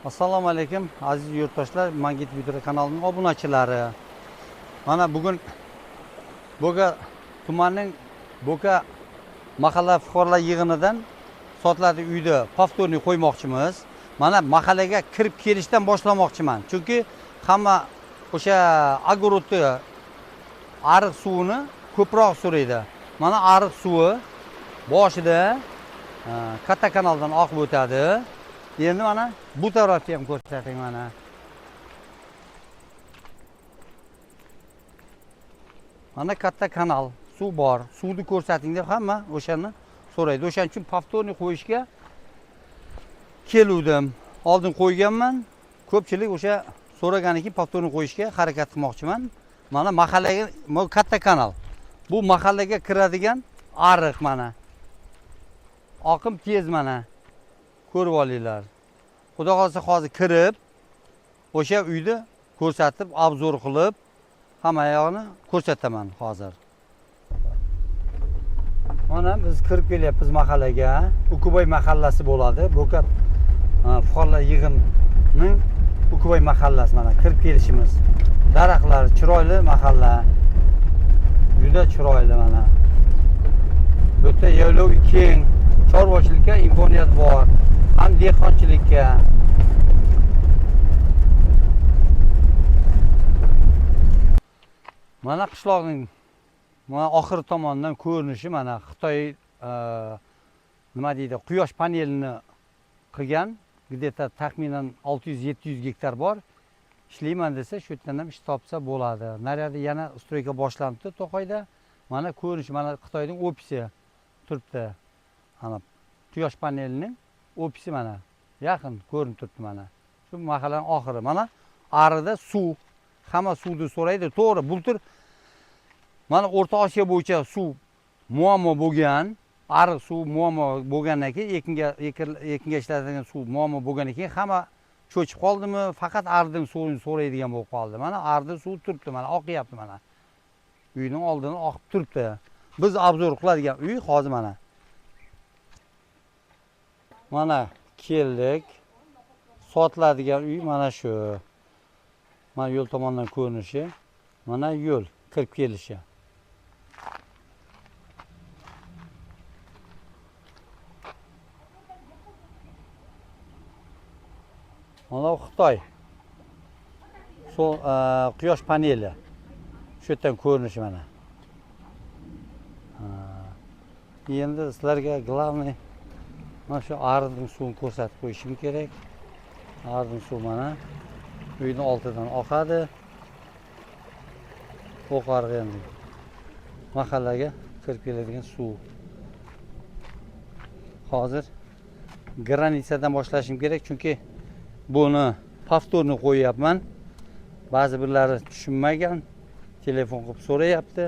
Assalomu alaykum aziz yurtdoshlar, Mangit video kanalining obunachilari. Mana bugun Bo'ga tumanining Bo'ga mahalla fuqarolar yig'inidan soatlarda uyda повторный qo'ymoqchimiz. Mana mahallaga kirib kelishdan boshlamoqchiman. Chunki hamma o'sha огородni ariq suvini ko'proq so'raydi. Mana ariq suvi boshida katta kanaldan oqib o'tadi. Endi mana bu tarafni ham ko'rsating mana. Mana katta kanal, suv bor. Suvni ko'rsating deb hamma o'shani so'raydi. O'shaning uchun повторный qo'yishga keluvdim. Oldin qo'yganman. Ko'pchilik o'sha so'raganidan keyin повторный qo'yishga harakat qilmoqchiman. Mana mahallaga katta kanal. Bu mahallaga kiradigan ariq mana. Oqim tez mana. Ko'rib olinglar. Xudo xolsa hozir kirib, o'sha uyni ko'rsatib, obzor qilib, hamma yoqni ko'rsataman hozir. Mana biz kirib kelyapmiz mahallaga. Ukubay mahallasi bo'ladi. Bo'ka fuqarolar yig'inining Ukubay mahallasi mana kirib kelishimiz. Daraxtlar chiroyli mahalla. Juda chiroyli mana. Bu yerda yaylov keng, chorvachilikka imkoniyat bor. Ham dehqonchilikka. Mana qishloqning mana oxir tomonidan ko'rinishi mana Xitoy nima deydi, quyosh panelini qilgan, где-то taxminan 600-700 gektar bor. Ishlayman desa, shu yerdan ham ish topsa bo'ladi. Naryoqda yana stroyka boshlandi To'qayda. Mana ko'rinish, mana Xitoyning ofisi turibdi. Ana quyosh panelining ofisi mana yaqin ko'rinib turibdi mana. Shu mahallaning oxiri. Mana arida suv. Hamma suvni so'raydi. To'g'ri, bultur mana O'rta Osiyo bo'yicha suv muammo bo'lgan, ariq suv muammo bo'lgandan keyin ekinga ishlatadigan suv muammo bo'lgandan keyin hamma cho'chib qoldimi, faqat arqning suvini so'raydigan bo'lib qoldi. Mana arqning suvi turibdi, mana oqyapti mana. Uyning oldidan oqib turibdi. Biz obzor qiladigan uy hozir mana. Mana keldik. Sotiladigan uy mana shu. Mana yo'l tomondan ko'rinishi. Mana yo'l kirib kelishi. Mana Xitoy. Quyosh paneli. Shu yerdan ko'rinishi mana. Endi sizlarga главный mana shu ariqning suvini ko'rsatib qo'yishim kerak. Ariqning suvi mana uyning oldidan oqadi. Oqarg'i endi mahallaga kirib keladigan suv. Hozir granitsadan boshlashim kerak, chunki buni повторный qo'yapman. Ba'zi birlari tushunmagan, telefon qilib so'rayapti.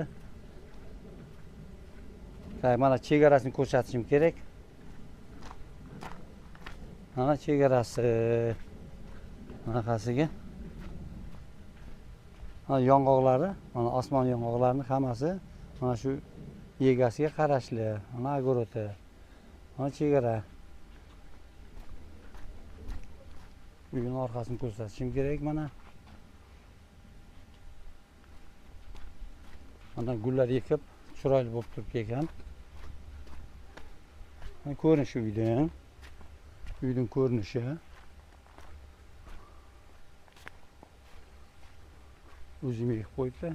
Mana chegarasini ko'rsatishim kerak. Mana chegarasi. Bunaqasiga. Mana yong'oqlari, mana osmon yong'oqlarining hammasi mana shu egasiga qarashli. Mana огорodi. Mana chegara. Uyning orqasini ko'rsatishim kerak mana. Mana gullar ekib, chiroyli bo'lib turibdi ekan. Mana ko'rinishi uydan. Uyning ko'rinishi. O'zim ekib qo'yibdi.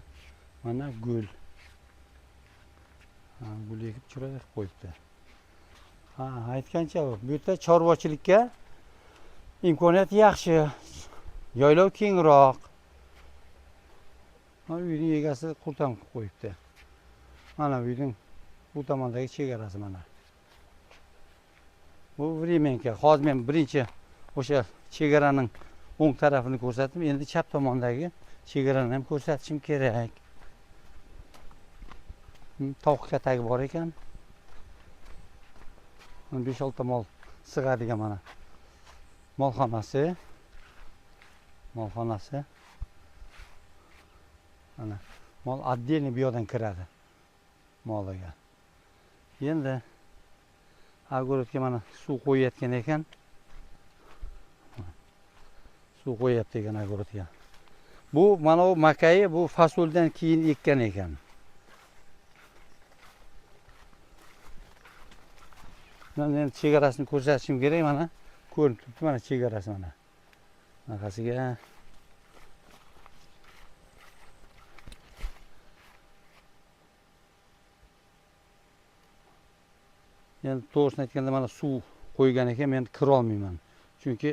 Mana gul. Gul ekib chiroyli qilib qo'yibdi. Aytgancha bu yerda chorvachilikka imkoniyat yaxshi. Yaylov kengroq. Mana uyning egasi qultam qilib qo'yibdi. Mana uyning bu tomondagi chegarasi mana. Bu временка. Hozir men birinchi o'sha chegaraning o'ng tarafini ko'rsatdim. Endi chap tomondagi chegarani ham ko'rsatishim kerak. Tovuq katagi bor ekan. 5-6 mol sig'adigan mana. Molxonasi. Mana mol отдельный bu yoqdan kiradi. Moliga. Endi огородga mana suv qo'yayotgan ekan. suv qo'yapti ekan огородga. Bu mana bu makayi bu fasoldan keyin ekkan ekan. Men endi chegarasini ko'rsatishim kerak mana. Ko'rinib turibdi mana chegarasi mana. Bunaqasiga endi to'g'risini aytganda mana suv qo'ygan ekan, men kira olmayman. Chunki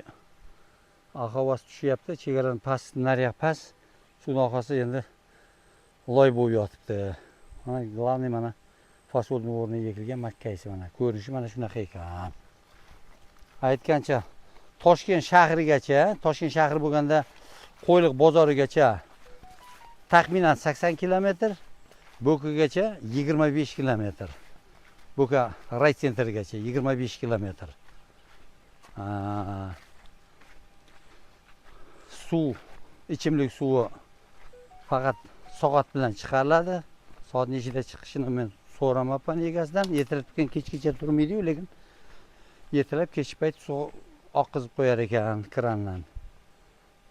havasi tushyapti, chegaradan past, nariyoq past. Suvning orqasi endi loy bo'lib yotibdi. Mana главный mana fasolning o'rniga ekilgan makkaysi mana. Ko'rinishi mana shunaqa ekan. Aytgancha Toshkent shahrigacha, Toshkent shahri bo'lganda Qo'yliq bozorigacha taxminan 80 kilometr, Bo'kagacha 25 kilometr. Bo'ka raysentrgacha 25 kilometr. Suv, ichimlik suvi faqat soat bilan chiqariladi. Soat nechida chiqishini men so'ramabman egasidan. Ertalabdan kechgacha turmaydi-yu, lekin ertalab kech payt suv oqizib qo'yar ekan krandan.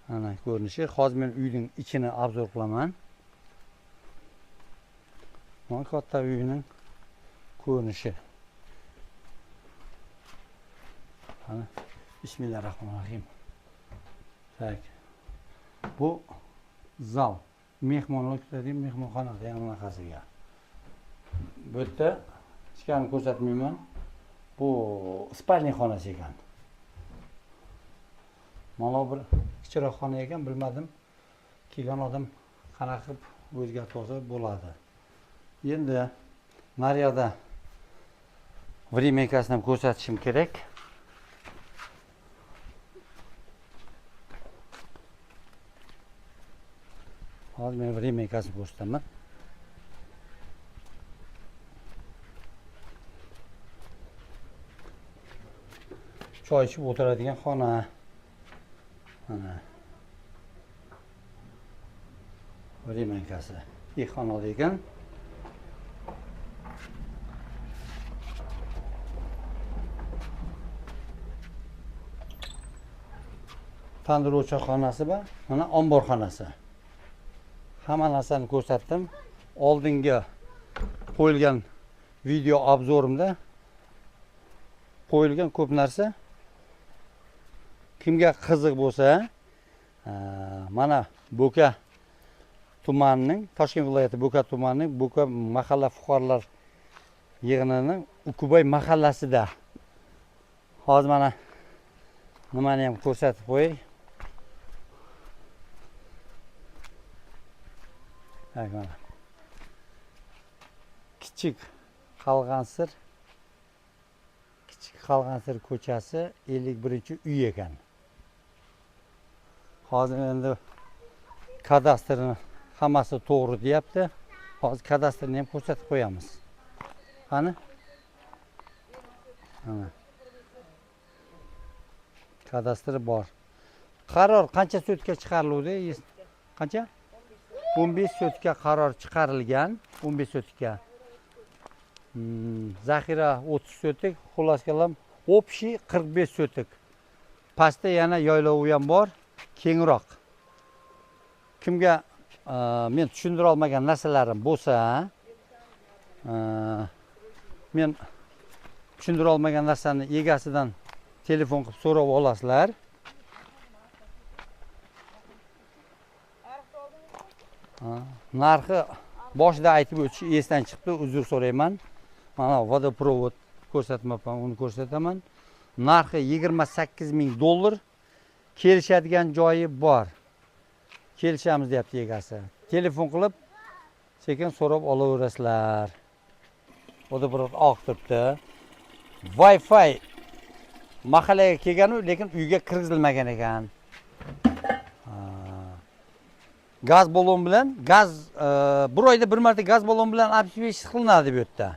Mana ko'rinishi. Hozir men uyning ichini obzor qilaman. Mana katta uyning ko'rinishi. Mana Bismillahirrohmanirrohim. Tak. Bu zal. Mehmonlar kutadigan mehmonxona degan bunaqasiga. Bu yerda ichkarini ko'rsatmayman. Bu spalniy xonasi ekan. Mana bir kichikroq xona ekan, bilmadim. Kelgan odam qanaqa qilib o'zgartib olsa bo'ladi. Endi naryoqda временкасini ham ko'rsatishim kerak. Hozir men временкасini ko'rsataman. Choy ichib o'tiradigan xona. Mana. Временкасы. İlk xonada ekan. Tandir o'choqxonasi bor. Mana omborxonasi. Hamma narsani ko'rsatdim. Oldingi qo'yilgan video obzorimda qo'yilgan ko'p narsa. Kimga qiziq bo'lsa, mana Bo'ka tumanining, Toshkent viloyati Bo'ka tumanining Bo'ka mahalla fuqarolar yig'inining Ukubay mahallasida. Hozir mana nimani ham ko'rsatib qo'yay. Mana. Kichik Qalg'ansir ko'chasi 51-uy ekan. Hozir endi kadastrini hammasi to'g'ri deyapti. Hozir kadastrini ham ko'rsatib qo'yamiz. Qani? Mana. Kadastri bor. Qaror qancha so'tga chiqarildi? Qancha? 15 so'tga qaror chiqarilgan. 15 so'tga. Zaxira 30 so'tik, xullas kalam общий 45 so'tik. Pastda yana yaylovi ham bor, kengroq. Kimga men tushundira olmagan narsalarim bo'lsa, men tushundira olmagan narsani egasidan telefon qilib so'rab olasizlar. Narxi boshida aytib o'tish esdan chiqdi, uzr so'rayman. Mana vodoprovod ko'rsatmabman, uni ko'rsataman. Narxi $28,000. Kelishadigan joyi bor. Kelishamiz deyapti egasi. Telefon qilib sekin so'rab olaverasizlar. Vodoprovod oq turibdi. Wi-Fi mahallaga kelgan, lekin uyga kirgizilmagan ekan. Gaz balon bilan, bir oyda bir marta gaz balon bilan 65 qilinadi bu yerda.